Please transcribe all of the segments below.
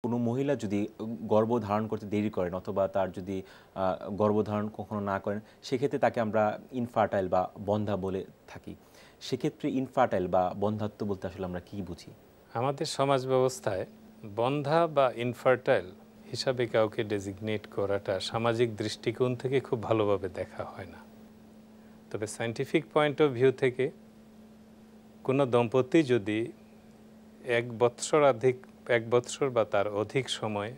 কোনো মহিলা যদি গর্ভধারণ করতে দেরি করেন অথবা তার যদি গর্ভধারণ কখনো না করেন, সেক্ষেত্রে তাকে আমরা ইনফার্টাইল বা বন্ধ্যা বলে থাকি। সেক্ষেত্রে ইনফার্টাইল বা বন্ধ্যাত্ব বলতে আসলে আমরা কী বুঝি? আমাদের সমাজ ব্যবস্থায় বন্ধ্যা বা ইনফার্টাইল হিসাবে কাউকে ডেজিগনেট করাটা সামাজিক দৃষ্টিকোণ থেকে খুব ভালোভাবে দেখা হয় না। তবে সায়েন্টিফিক পয়েন্ট অফ ভিউ থেকে কোনো দম্পতি যদি 1 বৎসর বা তার অধিক সময়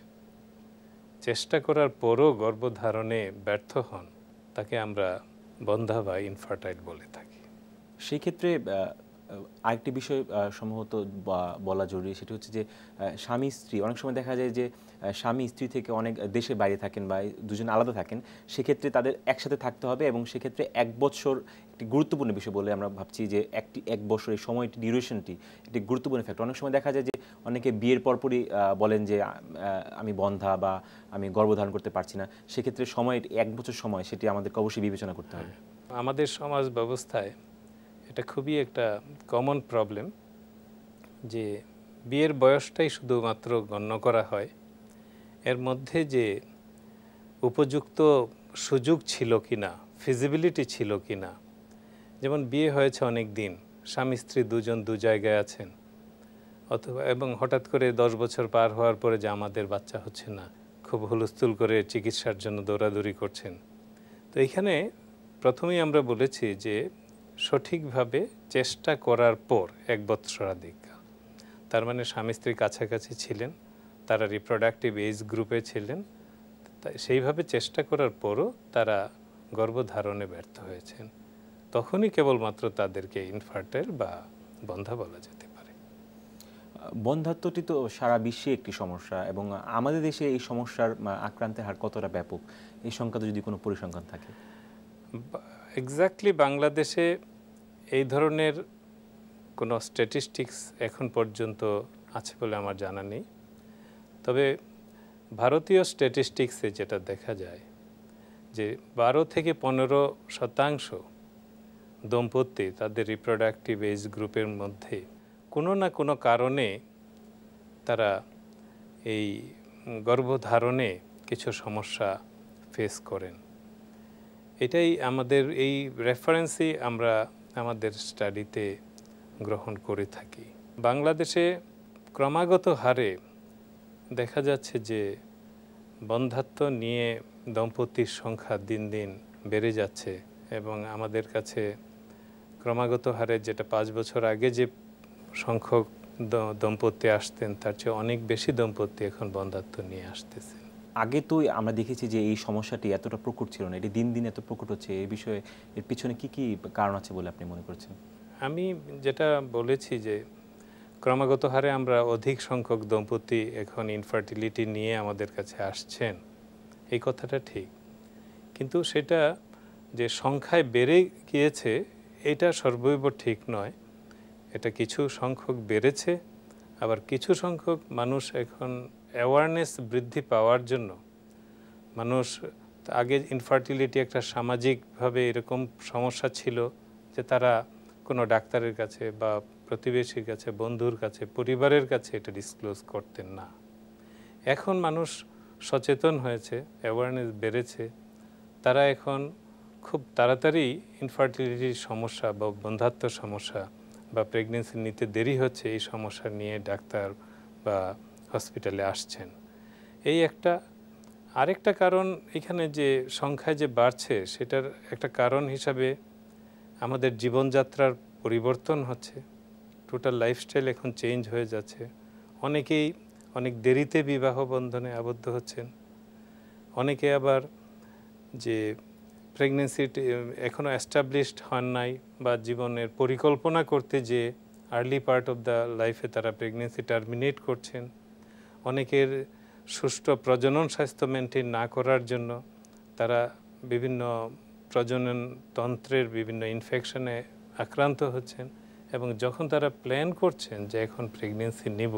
চেষ্টা করার পরও গর্ভধারণে ব্যর্থ হন, তাকে আমরা বন্ধ্যা বা ইনফার্টাইল বলে থাকি। সেই ক্ষেত্রে আরেকটি বিষয় সম্ভবত বলা জরুরি, সেটি হচ্ছে যে স্বামী স্ত্রী অনেক সময় দেখা যায় যে স্বামী স্ত্রী থেকে অনেক দেশের বাইরে থাকেন বা দুজন আলাদা থাকেন, সেক্ষেত্রে তাদের একসাথে থাকতে হবে এবং সেক্ষেত্রে 1 বছর একটি গুরুত্বপূর্ণ বিষয় বলে আমরা ভাবছি যে 1 বছর এই সময়টি ডিউরেশনটি একটি গুরুত্বপূর্ণ ফ্যাক্টর। অনেক সময় দেখা যায় যে অনেকে বিয়ের পরপরই বলেন যে আমি বন্ধ্যা বা আমি গর্ভধারণ করতে পারছি না। সেক্ষেত্রে সময় 1 বছর সময় সেটি আমাদেরকে অবশ্যই বিবেচনা করতে হবে। আমাদের সমাজ ব্যবস্থায় এটা খুবই একটা কমন প্রবলেম যে বিয়ের বয়সটাই শুধুমাত্র গণ্য করা হয়, এর মধ্যে যে উপযুক্ত সুযোগ ছিল কিনা, ফিজিবিলিটি ছিল কিনা। যেমন বিয়ে হয়েছে অনেক দিন, স্বামী স্ত্রী দুজন দু জায়গায় আছেন, অথবা এবং হঠাৎ করে 10 বছর পার হওয়ার পরে যে আমাদের বাচ্চা হচ্ছে না, খুব হুলস্থুল করে চিকিৎসার জন্য দৌড়াদৌড়ি করছেন। তো এইখানে প্রথমেই আমরা বলেছি যে সঠিকভাবে চেষ্টা করার পর 1 বৎসরাধিক, তার মানে স্বামী স্ত্রী কাছাকাছি ছিলেন, তারা রিপ্রোডাক্টিভ এজ গ্রুপে ছিলেন, সেইভাবে চেষ্টা করার পরও তারা গর্ভধারণে ব্যর্থ হয়েছেন, তখনই কেবলমাত্র তাদেরকে ইনফার্টাইল বা বন্ধ্যা বলা যেতে পারে। বন্ধ্যাত্বটি তো সারা বিশ্বে একটি সমস্যা এবং আমাদের দেশে এই সমস্যার আক্রান্তের হার কতটা ব্যাপক, এই সংখ্যাতে যদি কোনো পরিসংখ্যান থাকে? এক্স্যাক্টলি বাংলাদেশে এই ধরনের কোনো স্ট্যাটিস্টিক্স এখন পর্যন্ত আছে বলে আমার জানা নেই। তবে ভারতীয় স্ট্যাটিস্টিক্সে যেটা দেখা যায় যে 12 থেকে 15% দম্পতি তাদের রিপ্রোডাক্টিভ এজ গ্রুপের মধ্যে কোনো না কোনো কারণে তারা এই গর্ভধারণে কিছু সমস্যা ফেস করেন। এটাই আমাদের এই রেফারেন্সই আমরা আমাদের স্টাডিতে গ্রহণ করে থাকি। বাংলাদেশে ক্রমাগত হারে দেখা যাচ্ছে যে বন্ধ্যাত্ব নিয়ে দম্পতির সংখ্যা দিন দিন বেড়ে যাচ্ছে এবং আমাদের কাছে ক্রমাগত হারে, যেটা 5 বছর আগে যে সংখ্যক দম্পতি আসতেন তার চেয়ে অনেক বেশি দম্পতি এখন বন্ধ্যাত্ব নিয়ে আসতেছেন। আগে তো আমরা দেখেছি যে এই সমস্যাটি এতটা প্রকট ছিল না, এটি দিন দিন এত প্রকট হচ্ছে। এই বিষয়ে এর পিছনে কি কি কারণ আছে বলে আপনি মনে করছেন? আমি যেটা বলেছি যে ক্রমাগত হারে আমরা অধিক সংখ্যক দম্পতি এখন ইনফার্টিলিটি নিয়ে আমাদের কাছে আসছেন, এই কথাটা ঠিক, কিন্তু সেটা যে সংখ্যায় বেড়ে গিয়েছে এটা সর্বৈব ঠিক নয়। এটা কিছু সংখ্যক বেড়েছে, আবার কিছু সংখ্যক মানুষ এখন অ্যাওয়ারনেস বৃদ্ধি পাওয়ার জন্য, মানুষ আগে ইনফার্টিলিটি একটা সামাজিকভাবে এরকম সমস্যা ছিল যে তারা কোনো ডাক্তারের কাছে বা প্রতিবেশীর কাছে, বন্ধুর কাছে, পরিবারের কাছে এটা ডিসক্লোজ করতেন না। এখন মানুষ সচেতন হয়েছে, অ্যাওয়ারনেস বেড়েছে, তারা এখন খুব তাড়াতাড়ি ইনফার্টিলিটির সমস্যা বা বন্ধ্যাত্ব সমস্যা বা প্রেগনেন্সি নিতে দেরি হচ্ছে এই সমস্যা নিয়ে ডাক্তার বা হসপিটালে আসছেন। এই একটা আরেকটা কারণ এখানে যে সংখ্যায় যে বাড়ছে সেটার একটা কারণ হিসাবে আমাদের জীবনযাত্রার পরিবর্তন হচ্ছে, টোটাল লাইফস্টাইল এখন চেঞ্জ হয়ে যাচ্ছে। অনেকেই অনেক দেরিতে বিবাহ বন্ধনে আবদ্ধ হচ্ছেন, অনেকে আবার যে প্রেগনেন্সি এখনও এস্টাবলিশড হন নাই বা জীবনের পরিকল্পনা করতে যে আর্লি পার্ট অফ দ্য লাইফে তারা প্রেগনেন্সি টার্মিনেট করছেন। অনেকের সুষ্ঠু প্রজনন স্বাস্থ্য মেনটেন না করার জন্য তারা বিভিন্ন প্রজনন তন্ত্রের বিভিন্ন ইনফেকশনে আক্রান্ত হচ্ছেন এবং যখন তারা প্ল্যান করছেন যে এখন প্রেগনেন্সি নেব,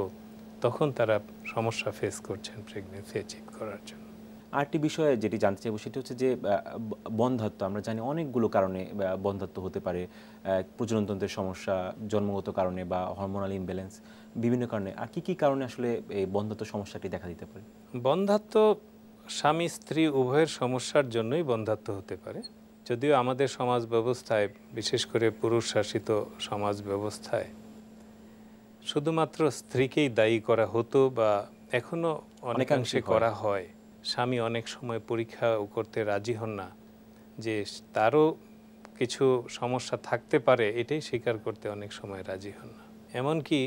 তখন তারা সমস্যা ফেস করছেন প্রেগনেন্সি অ্যাচিভ করার জন্য। আরেকটি বিষয়ে যেটি জানতে চাইবো সেটি হচ্ছে যে বন্ধ্যাত্ব, আমরা জানি অনেকগুলো কারণে বন্ধ্যাত্ব হতে পারে, প্রজননতন্ত্রের সমস্যা, জন্মগত কারণে বা হরমোনাল ইমব্যালেন্স, বিভিন্ন কারণে। আর কি কি কারণে আসলে এই বন্ধ্যাত্ব সমস্যাটি দেখা দিতে পারে? বন্ধ্যাত্ব স্বামী স্ত্রী উভয়ের সমস্যার জন্যই বন্ধ্যাত্ব হতে পারে। যদিও আমাদের সমাজ ব্যবস্থায়, বিশেষ করে পুরুষ শাসিত সমাজ ব্যবস্থায় শুধুমাত্র স্ত্রীকেই দায়ী করা হতো বা এখনো অনেকাংশে করা হয়। স্বামী অনেক সময় পরীক্ষা করতে রাজি হন না, যে তারও কিছু সমস্যা থাকতে পারে, এটাই স্বীকার করতে অনেক সময় রাজি হন না। এমনকি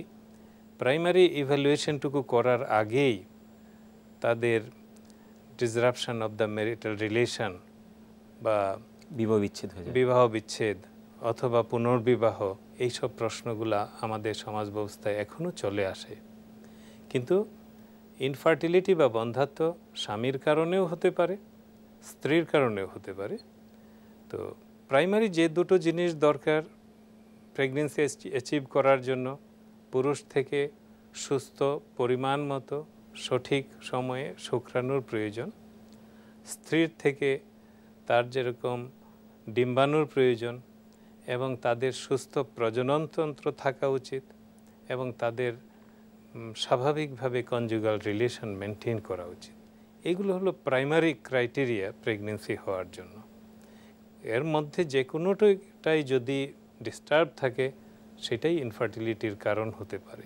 প্রাইমারি ইভ্যালুয়েশনটুকু করার আগেই তাদের disruption of the marital relation বা বিবাহ বিচ্ছেদ অথবা পুনর্বিবাহ, এইসব প্রশ্নগুলা আমাদের সমাজ ব্যবস্থায় এখনও চলে আসে। কিন্তু ইনফার্টিলিটি বা বন্ধ্যাত্ব স্বামীর কারণেও হতে পারে, স্ত্রীর কারণেও হতে পারে। তো প্রাইমারি যে দুটো জিনিস দরকার প্রেগনেন্সি অ্যাচিভ করার জন্য, পুরুষ থেকে সুস্থ পরিমাণ মতো সঠিক সময়ে শুক্রাণুর প্রয়োজন, স্ত্রীর থেকে তার যেরকম ডিম্বাণুর প্রয়োজন, এবং তাদের সুস্থ প্রজননতন্ত্র থাকা উচিত, এবং তাদের স্বাভাবিকভাবে কনজুগাল রিলেশন মেনটেন করা উচিত। এগুলো হলো প্রাইমারি ক্রাইটেরিয়া প্রেগনেন্সি হওয়ার জন্য। এর মধ্যে যে কোনোটাই যদি ডিস্টার্ব থাকে, সেটাই ইনফার্টিলিটির কারণ হতে পারে।